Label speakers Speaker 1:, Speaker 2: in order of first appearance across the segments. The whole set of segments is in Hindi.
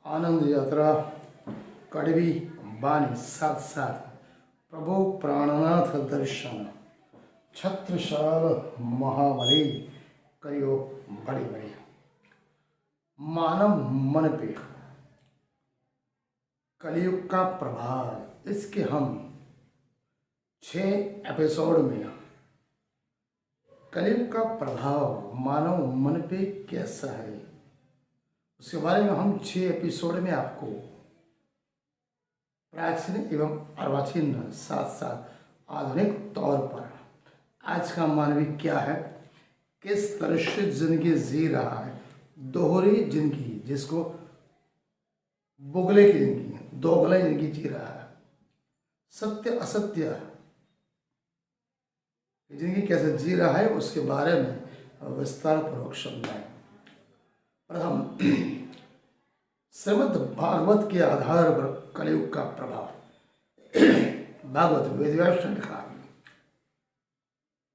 Speaker 1: आनंद यात्रा कड़वी बानी साथ साथ प्रभु प्राणनाथ दर्शन छत्रसाल महाबली करियो बड़ी बड़ी मानव मन पे कलयुग का प्रभाव। इसके हम 6 एपिसोड में कलयुग का प्रभाव मानव मन पे कैसा है उसके बारे में हम 6 एपिसोड में आपको प्राचीन एवं अर्वाचीन साथ साथ आधुनिक तौर पर आज का मानवी क्या है, किस तरह से जिंदगी जी रहा है, दोहरी जिंदगी जिसको बुगले की जिंदगी दोगले जिंदगी जी रहा है, सत्य असत्य जिंदगी कैसे जी रहा है उसके बारे में विस्तार पूर्वक समझाएं। प्रथम श्रीमद् भागवत के आधार पर कलयुग का प्रभाव। भागवत वेदव्यास ने लिखा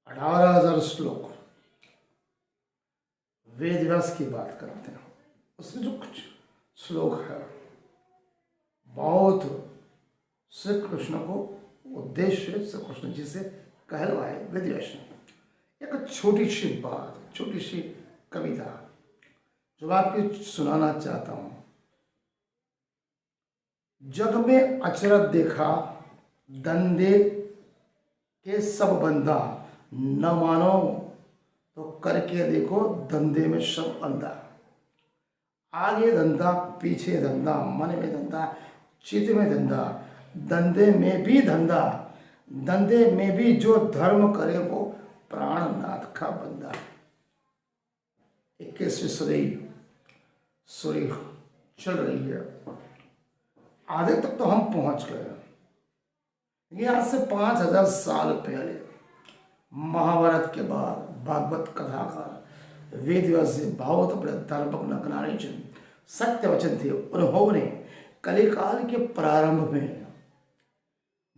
Speaker 1: 18,000 श्लोक वेदव्यास की बात करते हैं। उसमें जो कुछ श्लोक है बहुत श्री कृष्ण को उद्देश्य श्री कृष्ण जी से कहलवाए वेदव्यास ने। एक छोटी सी बात, छोटी सी कविता जो आपको सुनाना चाहता हूं। जग में अचरज देखा धंधे के सब बंदा, न मानो तो करके देखो धंधे में सब अंधा। आगे धंधा पीछे धंधा, मन में धंधा चित्त में धंधा, धंधे में भी धंधा, धंधे में भी जो धर्म करे वो प्राणनाथ का बंदा। 21वीं सदी चल रही है, आधे तक तो हम पहुंच गए। ये आज से 5,000 साल पहले महाभारत के बाद भागवत कथाकार वेदव्यास जी बहुत बड़े धर्मज्ञ नगनारी जन सत्य वचन थे। उन्होंने कलिकाल के प्रारंभ में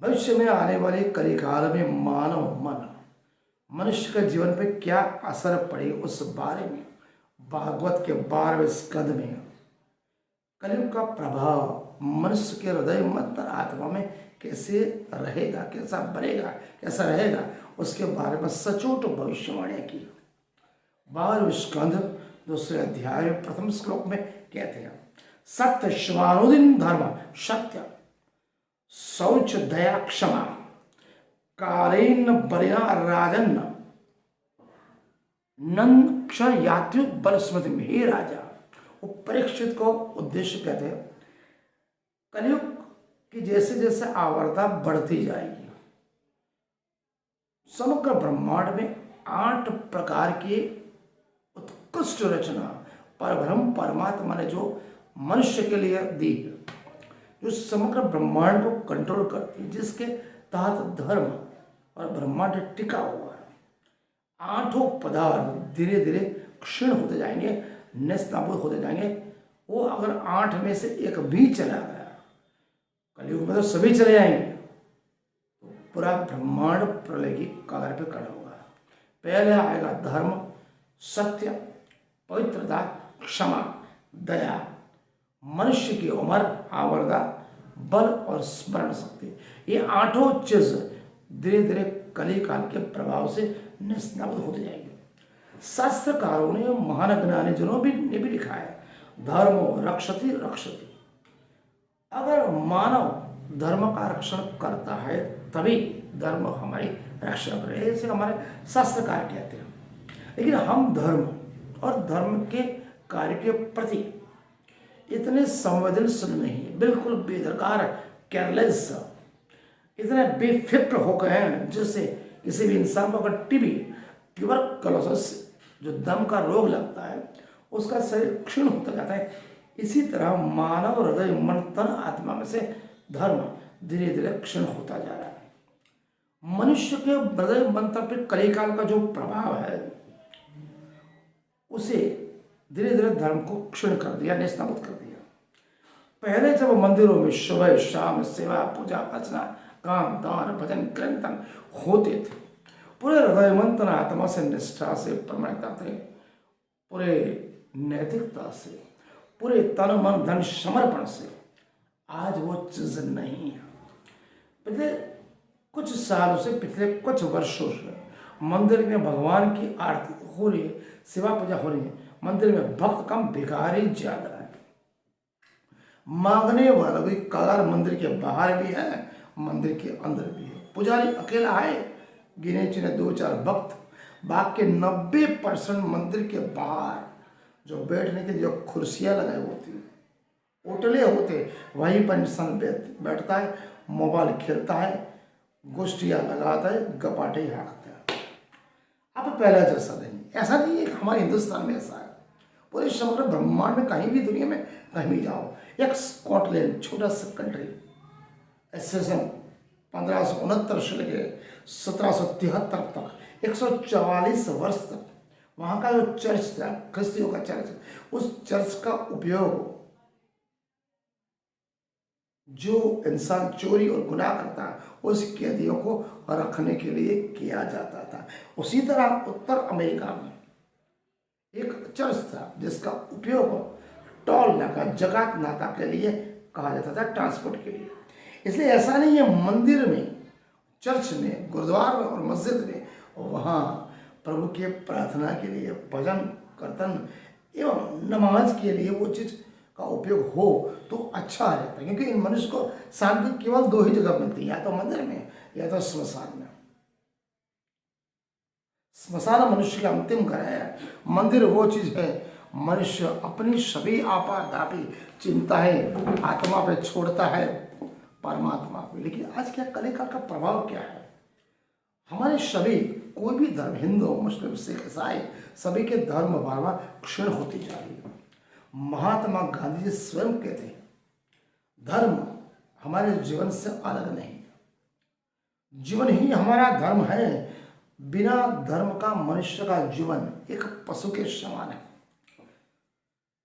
Speaker 1: भविष्य में आने वाले कलिकाल में मानव मन मनुष्य के जीवन पर क्या असर पड़े उस बारे में भागवत के 12वें स्कंद में कलयुग का प्रभाव मनुष्य के हृदय मंत्र आत्मा में कैसे रहेगा, कैसा बनेगा, कैसा रहेगा उसके बारे में सचोट भविष्यवाणियां की। 12वें स्कंद 2 अध्याय प्रथम श्लोक में कहते हैं सत्य शिवानुदीन धर्म सत्य शौच दया क्षमा कालीन बलिया राजन नंद क्षण यात्रु बल स्मृति में। हे राजा, वो परीक्षित को उद्देश्य कहते हैं कलयुग की जैसे जैसे आवर्ता बढ़ती जाएगी समग्र ब्रह्मांड में 8 प्रकार की उत्कृष्ट रचना परब्रह्म परमात्मा ने जो मनुष्य के लिए दी है, जो समग्र ब्रह्मांड को कंट्रोल करती है, जिसके तहत धर्म और ब्रह्मांड टिका हुआ है। 8 पदार्थ धीरे धीरे क्षीण होते जाएंगे, नष्ट-नाबूद होते जाएंगे। वो अगर 8 में से एक भी चला गया, कलयुग में तो सभी चले जाएंगे, तो पूरा ब्रह्मांड प्रलय की कगार पे खड़ा होगा। पहले आएगा धर्म, सत्य, पवित्रता, क्षमा, दया, मनुष्य की उम्र, आवर्ता, बल और स्मरण शक्ति। ये 8 चीज धीरे धीरे कलिकाल के प्रभाव से नष्ट-नाबूद होते जाएंगे। शास्त्रकारों ने महान ज्ञानी जनों ने भी लिखा है धर्मो रक्षति रक्षति। अगर मानव धर्म का रक्षण करता है तभी धर्म हमारी रक्षा करे, ऐसे हमारे शास्त्रकार कहते हैं। लेकिन हम धर्म और धर्म के कार्य के प्रति इतने संवेदनशील नहीं, बिल्कुल बेदरकार, केयरलेस, इतने बेफिक्र हो गए हैं जैसे किसी भी इंसान को अगर टीबी ट्यूबरकुलोसिस जो दम का रोग लगता है उसका शरीर क्षीण होता जाता है, इसी तरह मानव हृदय मन तन आत्मा में से धर्म धीरे धीरे क्षीण होता जा रहा है। मनुष्य के हृदय मन तन पर कलिकाल का जो प्रभाव है उसे धीरे धीरे धर्म को क्षीण कर दिया, नेस्तनाबूद कर दिया। पहले जब मंदिरों में सुबह शाम सेवा पूजा अर्चना काम दान भजन कीर्तन होते थे, पूरे हृदय मन तन आत्मा से निष्ठा से प्रमाणिकता से पूरे नैतिकता से पूरे तन मन धन समर्पण से, आज वो चीज नहीं है। पिछले कुछ सालों से, पिछले कुछ वर्षों से मंदिर में भगवान की आरती हो रही है, सेवा पूजा हो रही है, मंदिर में भक्त कम भिखारी ज्यादा है। मांगने वाला भी कगार मंदिर के बाहर भी है, मंदिर के अंदर भी है। पुजारी अकेला है, गिने चुने 2-4 भक्त, बाकी 90% मंदिर के बाहर जो बैठने के जो कुर्सियां लगाई होती है, होटलें होते, वहीं पर इंसान बैठता है, मोबाइल खेलता है, गोष्ठियाँ लगाता है, गपाटे हाँकता है। अब पहला जैसा नहीं, ऐसा नहीं है कि हमारे हिंदुस्तान में ऐसा है। पूरे समग्र ब्रह्मांड में कहीं भी दुनिया में कहीं भी जाओ, एक स्कॉटलैंड छोटा सा कंट्री, एसेसन 1569 से लेके 1773 तक 144 वर्ष तक वहाँ का जो चर्च था, ख्रिस्तियों का चर्च, उस चर्च का उपयोग जो इंसान चोरी और गुनाह करता है उस कैदियों को रखने के लिए किया जाता था। उसी तरह उत्तर अमेरिका में एक चर्च था जिसका उपयोग टोल नाका, जकात नाका के लिए कहा जाता था, ट्रांसपोर्ट के लिए। इसलिए ऐसा नहीं है मंदिर में, चर्च में, गुरुद्वारा में और मस्जिद में वहाँ प्रभु के प्रार्थना के लिए, भजन कीर्तन एवं नमाज के लिए वो चीज़ का उपयोग हो तो अच्छा रहता है। क्योंकि इन मनुष्य को शांति केवल 2 ही जगह मिलती है, या तो मंदिर में या तो स्मशान में। स्मशान मनुष्य का अंतिम घर है, मंदिर वो चीज है मनुष्य अपनी सभी आपाधापी चिंताएं आत्मा पे छोड़ता है परमात्मा पे। लेकिन आज क्या कलिकाल का प्रभाव क्या है, हमारे सभी कोई भी धर्म, हिंदू मुस्लिम सिख ईसाई, सभी के धर्म भावना क्षीण होती जा रही है। महात्मा गांधी जी स्वयं कहते हैं, धर्म हमारे जीवन से अलग नहीं, जीवन ही हमारा धर्म है। बिना धर्म का मनुष्य का जीवन एक पशु के समान है।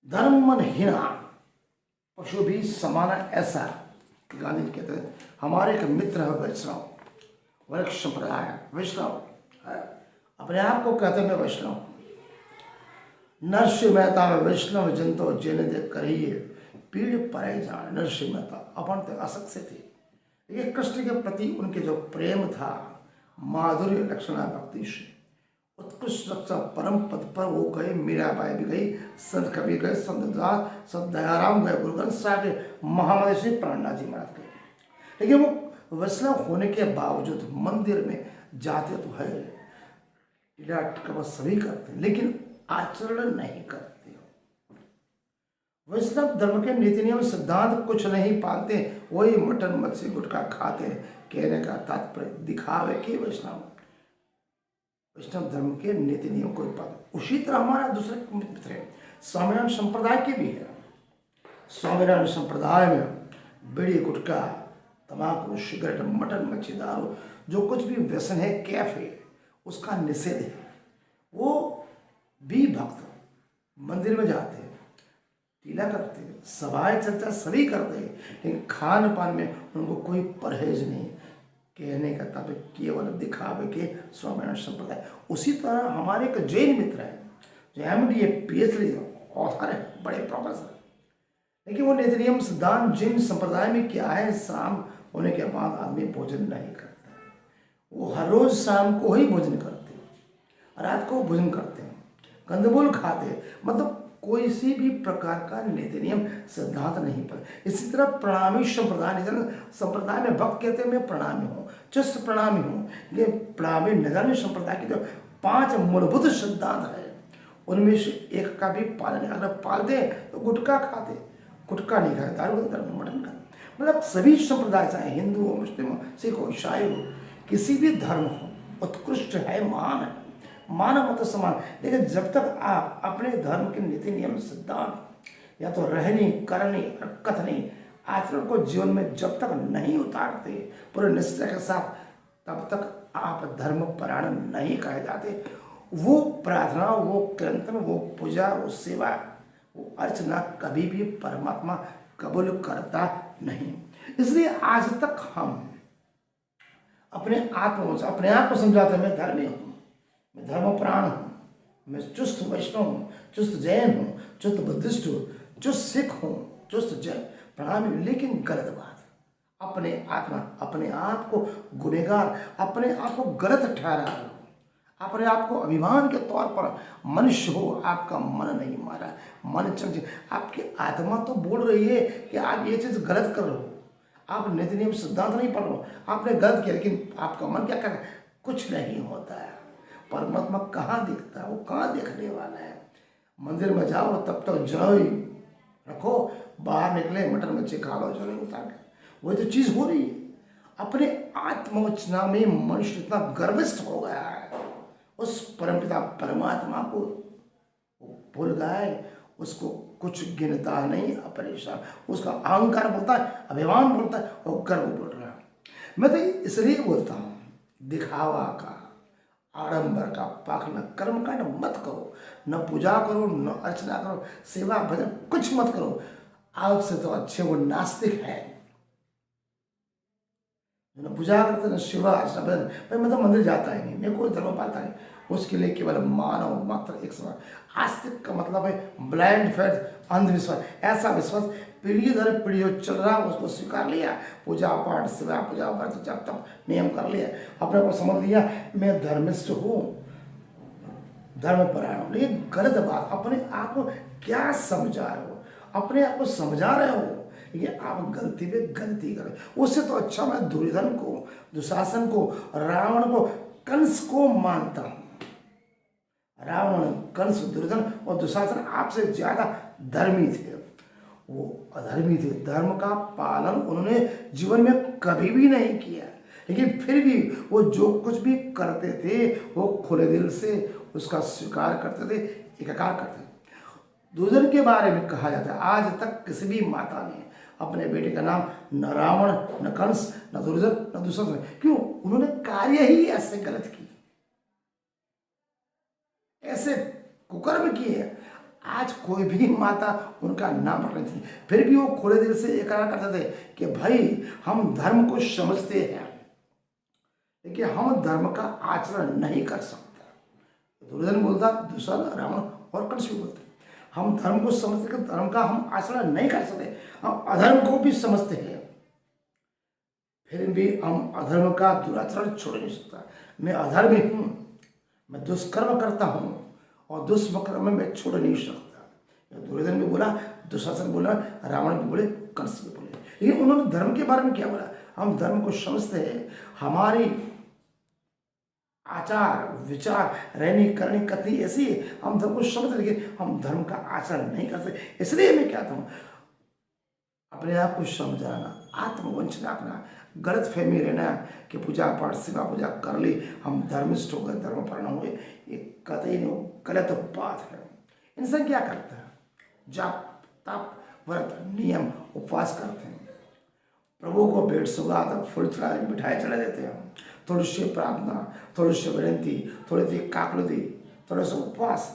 Speaker 1: धर्म मन हीना पशु भी समान है, ऐसा गांधी जी कहते हैं। हमारे एक मित्र है वैष्णव, वैष्णव संप्रदाय है, वैष्णव है, अपने आप को कहते हैं मैं वैष्णव। नरसिंह मेहता में वैष्णव जंतो जेने दे करिए पीड़ पाए जाए। नरसिंह मेहता अपन तक असक्ष्य थे, ये कृष्ण के प्रति उनके जो प्रेम था, माधुर्य लक्षणा भक्ति से उत्कृष्ट रक्षा परम पद पर वो गए। मीराबाई भी गई, संत कबीर गए, संत दास, संत दयाराम गए, गुरु ग्रंथ साहब के महामदर्शी प्राणनाथ जी महाराज गए। लेकिन वो वैष्णव होने के बावजूद मंदिर में जाते तो है, टीला टिकवा सभी करते हैं, लेकिन आचरण नहीं करते हो। वैष्णव धर्म के नीति नियम सिद्धांत कुछ नहीं पालते, वही मटन मच्छी गुटखा खाते हैं। कहने का तात्पर्य दिखावे के वैष्णव धर्म के नीति नियम को पालते। उसी तरह हमारा दूसरे मित्र है स्वामीनारायण संप्रदाय के भी है। स्वामीनारायण संप्रदाय में बीड़ी गुटखा तंबाकू सिगरेट मटन मच्छी दारू जो कुछ भी व्यसन है कैफ है उसका निषेध है। वो भी भक्त मंदिर में जाते हैं, टीला करते हैं, सभाएं चर्चा सभी करते हैं, लेकिन खान पान में उनको कोई परहेज नहीं। कहने का तात्पर्य केवल दिखावे के स्वामीनारायण संप्रदाय। उसी तरह हमारे एक जैन मित्र है जो MDA PhD ऑथर है, बड़े प्रोफेसर, लेकिन वो नीति नियम सिद्धांत जैन संप्रदाय में क्या है, शाम होने के बाद आदमी भोजन नहीं करता है। वो हर रोज शाम को ही भोजन करते हैं, रात को भोजन करते हैं, कंदमूल खाते हैं, मतलब कोई सी भी प्रकार का नीति नियम सिद्धांत नहीं पर। इसी तरह प्रणामी संप्रदाय में भक्त कहते हैं मैं प्रणामी हूँ, चुस्त प्रणामी हूँ। ये प्रणामी नगरनी संप्रदाय के जो 5 मूलभूत सिद्धांत है उनमें से एक का भी पालन है। अगर पालते हैं तो गुटखा खाते, गुटखा नहीं खाते, दारू मटन खाते। मतलब सभी संप्रदाय चाहे हिंदू हो, मुस्लिम हो, सिख हो, ईसाई हो, किसी भी धर्म हो, उत्कृष्ट है, महान है, मानव मत समान। लेकिन जब तक आप अपने धर्म के नीति नियम सिद्धांत या तो रहनी करनी और कथनी आचरण को जीवन में जब तक नहीं उतारते पूरे निश्चय के साथ, तब तक आप धर्म परायण नहीं कहे जाते। वो प्रार्थना, वो कीर्तन, वो पूजा, वो सेवा, वो अर्चना कभी भी परमात्मा कबूल करता नहीं। इसलिए आज तक हम अपने आप को समझाते मैं धर्मी हूँ, मैं धर्मप्राण हूँ, मैं चुस्त वैष्णव हूँ, चुस्त जैन हूँ, चुस्त बुद्धिस्ट हूँ, जो सिख हो, जो जय प्रणामी, लेकिन गलत बात, अपने आत्मा, अपने आप को गुनहगार, अपने आप को गलत ठहरा रहे हो, अपने आप को अभिमान के तौर पर मनुष्य हो, आपका मन नहीं मारा, मन चंचल, आपकी आत्मा तो बोल रही है कि आप ये चीज़ गलत कर रहे हो, आप नित्य नियम सिद्धांत नहीं पढ़ रहे हो, आपने गलत किया, लेकिन आपका मन क्या कर, कुछ नहीं होता है। परमात्मा कहाँ दिखता है, वो कहाँ देखने वाला है। मंदिर में जाओ तब तक जौ ही रखो, बाहर निकले मटन मच्छी खा लो, जौ उतार के, वही तो चीज़ हो रही है। अपने आत्मवचना में मनुष्य इतना गर्विष्ठ हो गया है, उस परमपिता परमात्मा को भूल गया है, उसको कुछ गिनता नहीं, अपरेशान, उसका अहंकार बोलता है, अभिमान बोलता है, और गर्व बोल रहा है। मैं तो इसलिए बोलता हूँ, दिखावा का, आडंबर का, पाखंड कर्मकांड मत करो, न पूजा करो, न अर्चना करो, सेवा भजन कुछ मत करो। आपसे तो अच्छे वो नास्तिक है, न पूजा करते, न सेवा अर्चना भजन। भाई मैं तो मंदिर जाता ही नहीं, मैं कोई धर्म पाता नहीं, उसके लिए केवल मानव मात्र एक समान। आस्तिक का मतलब है ब्लाइंड फेथ, अंधविश्वास, ऐसा विश्वास पीढ़ी दर पीढ़ी चल रहा, उसको स्वीकार लिया, पूजा पाठ सेवा पूजा व्रत जब तक नियम कर लिया, अपने को समझ लिया मैं धर्मिष्ठ हूँ, धर्मपरायण हूँ। लेकिन गलत बात, अपने आप को क्या समझा रहे हो, अपने आप को समझा रहे हो, ये आप गलती पे गलती करें। उससे तो अच्छा मैं दुर्योधन को, दुशासन को, रावण को, कंस को मानता हूँ। रावण, कंस, दुर्योधन और दुशासन आपसे ज्यादा धर्मी थे, वो अधर्मी थे। धर्म का पालन उन्होंने जीवन में कभी भी नहीं किया, लेकिन फिर भी वो जो कुछ भी करते थे वो खुले दिल से उसका स्वीकार करते थे, एकाकार करते थे। दुर्योधन के बारे में कहा जाता है, आज तक किसी भी माता ने अपने बेटे का नाम न रावण, न कंस, न दुर्योधन, न दुशासन, क्यों? उन्होंने कार्य ही ऐसे गलत किए, ऐसे कुकर्म किए। आज कोई भी माता उनका नाम रख रही थी, फिर भी वो खुले दिल से इकरार करते थे कि भाई हम धर्म को समझते हैं, लेकिन हम धर्म का आचरण नहीं कर सकते। दुर्योधन बोलता, दुशासन, रावण और कंस भी बोलते, हम धर्म को समझते हैं, धर्म का हम आचरण नहीं कर सकते, हम अधर्म को भी समझते हैं, फिर भी हम अधर्म का दुराचरण छोड़ नहीं सकता। मैं अधर्मी हूँ, मैं दुष्कर्म करता हूँ, और दुष्कर्म में छोड़ नहीं सकता। दुर्योधन भी बोला, दुशासन बोला, रावण भी बोले, कंस भी बोले, लेकिन उन्होंने धर्म के बारे में क्या बोला? हम धर्म को समझते हैं, हमारी आचार विचार रहनी करनी कथनी ऐसी है, हम धर्म को समझते, लेकिन हम धर्म का आचरण नहीं कर सकते। इसलिए मैं कहता हूँ, अपने आप को समझाना, आत्मवंचना करना, गलत फहमी रहना कि पूजा पाठ सेवा पूजा कर ली, हम धर्मिष्ठ हो गए, धर्मपरायण हुए, ये कतई नहीं, गलत बात है। इंसान क्या करता है? जाप तप व्रत नियम उपवास करते हैं, प्रभु को भेंट सुगार फूल चढ़ा मिठाई चढ़ा देते हैं, थोड़ी सी प्रार्थना, थोड़ी सी विनती, थोड़ी सी काकलुदी, थोड़ा सा उपवास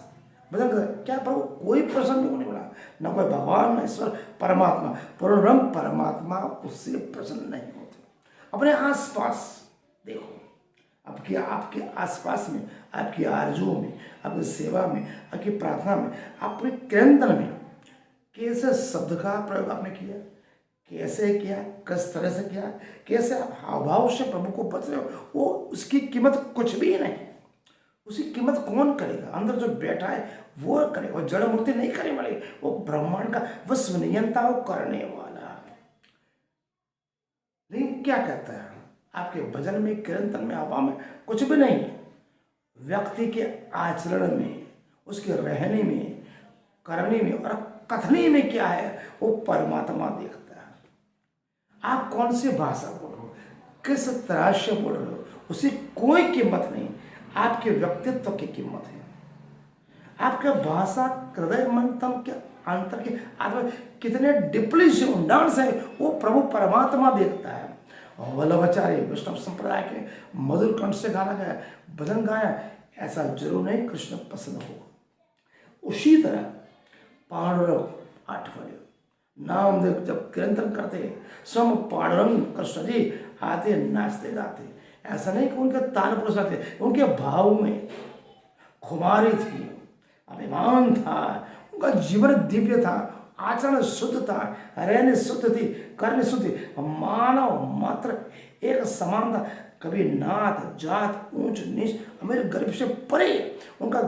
Speaker 1: भजन कर, क्या प्रभु कोई प्रसन्न होने वाला? न कोई भगवान, न ईश्वर, परमात्मा, पूर्ण ब्रह्म परमात्मा उससे प्रसन्न नहीं होते। अपने आसपास देखो, आपके आपके आसपास में, आपकी आरजुओं में, आपकी सेवा में, आपकी प्रार्थना में, आपके कीर्तन में कैसे शब्द का प्रयोग आपने किया, कैसे किया, किस तरह से किया, कैसे हाव भाव से प्रभु को बच रहे हो, वो उसकी कीमत कुछ भी नहीं। उसकी कीमत कौन करेगा? अंदर जो बैठा है वो करेगा, वो जड़ मूर्ति नहीं करने वाली, वो ब्रह्मांड का विश्व नियंता वो करने वाला। लेकिन क्या कहता है? आपके भजन में, कीर्तन में, हवा में कुछ भी नहीं है। व्यक्ति के आचरण में, उसके रहने में, करने में और कथनी में क्या है, वो परमात्मा देखता है। आप कौन सी भाषा बोल रहे हो, किस तरह से बोल रहे हो, उसे कोई कीमत नहीं, आपके व्यक्तित्व की कीमत है। आपका भाषा, हृदय, मन, तन के अंतर के आत्मा कितने डिपली से ऊंडाण से वो प्रभु परमात्मा देखता है। और वल्लभाचार्य वैष्णव संप्रदाय के मधुर कंठ से गाना गाया, भजन गाया, ऐसा जरूर नहीं कृष्ण पसंद हो। उसी तरह पांडुरंग 8 नाम देव जब कीर्तन करते, स्वयं पांडुरंग कृष्ण जी आते नाचते गाते। ऐसा नहीं कि उनके ताल पुरुष थे, उनके भाव में खुमारी थी, अभिमान था, उनका जीवन दिव्य था, आचरण शुद्ध था, रहने शुद्ध थी, करने शुद्ध थी। मानव मात्र एक समान था, कभी नात जात ऊंच नीच अमीर गरीब से परे उनका।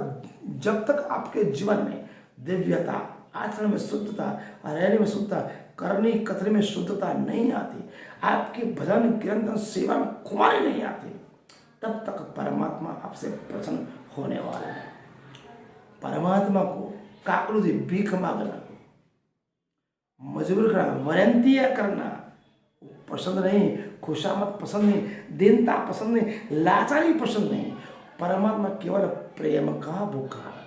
Speaker 1: जब तक आपके जीवन में दिव्यता, आचरण में शुद्धता, रहने में शुद्धता, करनी कथनी में शुद्धता नहीं आती, आपकी भजन कीर्तन सेवा में खुमारी नहीं आती, तब तक परमात्मा आपसे प्रसन्न होने वाला है। परमात्मा को काकलुदी भीख मांगना, मजबूर करना, वरंतियां करना पसंद नहीं, खुशामद पसंद नहीं, दीनता पसंद नहीं, लाचारी पसंद नहीं। परमात्मा केवल प्रेम का भूखा है।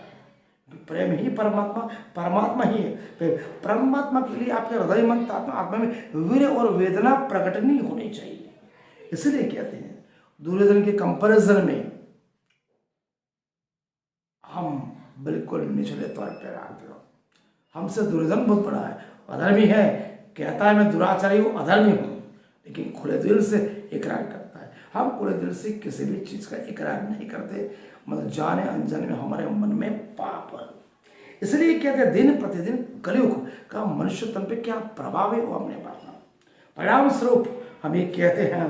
Speaker 1: प्रेम ही परमात्मा, परमात्मा ही है। परमात्मा के लिए आपके हृदय मन आत्मा में वीर और वेदना प्रकट नहीं होनी चाहिए। इसलिए कहते हैं दुर्योधन के कंपैरिजन में हम बिल्कुल निचले तौर पर आते हो। हमसे दुर्योधन बहुत बड़ा है, अधर्मी है, कहता है मैं दुराचारी हूँ, अधर्मी हूँ, लेकिन खुले दिल से इकरार करता है। हम खुले दिल से किसी भी चीज़ का इकरार नहीं करते, मतलब जाने अनजाने में हमारे मन में पाप है। इसलिए कहते हैं दिन प्रतिदिन कलयुग का मनुष्य तन पे क्या प्रभाव है वो हमने पाना। परिणाम स्वरूप हम ये कहते हैं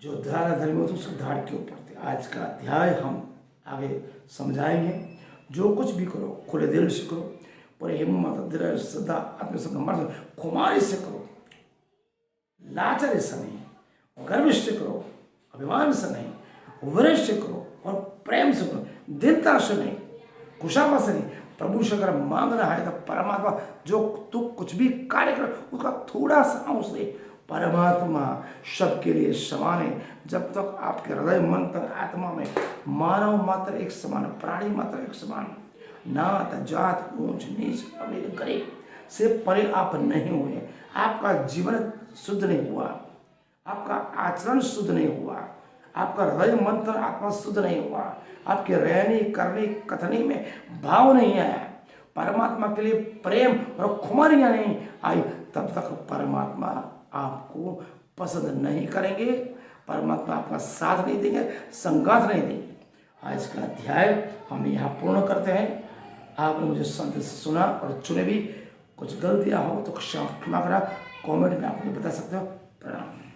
Speaker 1: जो धर्म तो उसका धाड़ के ऊपर थे। आज का अध्याय हम आगे समझाएंगे। जो कुछ भी करो खुले दिल से करो, पूरे हिम्मत दृढ़ श्रद्धा आत्मसमर्पण खुमारी से करो, लाचारी से नहीं, गर्विष्ठ से करो, अभिमान से नहीं, वरिष्ठ से करो और प्रेम से करो, दीनता से नहीं, खुशामद से नहीं। प्रभु से अगर मांगना है तो परमात्मा जो तू कुछ भी कार्य कर उसका थोड़ा सा अंश दे। परमात्मा सबके लिए समान है। जब तक आपके हृदय मन तक आत्मा में मानव मात्र एक समान, प्राणी मात्र एक समान, नात जात ऊंच नीच अमीर गरीब से परे आप नहीं हुए, आपका जीवन शुद्ध नहीं हुआ, आपका आचरण शुद्ध नहीं हुआ, आपका हृदय मन तन आत्मा शुद्ध नहीं हुआ, आपके रहने करने कथनी में भाव नहीं आया, परमात्मा के लिए प्रेम और खुमारियां नहीं आई, तब तक परमात्मा आपको पसंद नहीं करेंगे, परमात्मा आपका साथ नहीं देंगे, संगात नहीं देंगे। आज का अध्याय हम यहाँ पूर्ण करते हैं। आपने मुझे संत से सुना और चुने भी, कुछ गलतियाँ हो तो क्षमा करा, कमेंट में आप मुझे बता सकते हो। प्रणाम।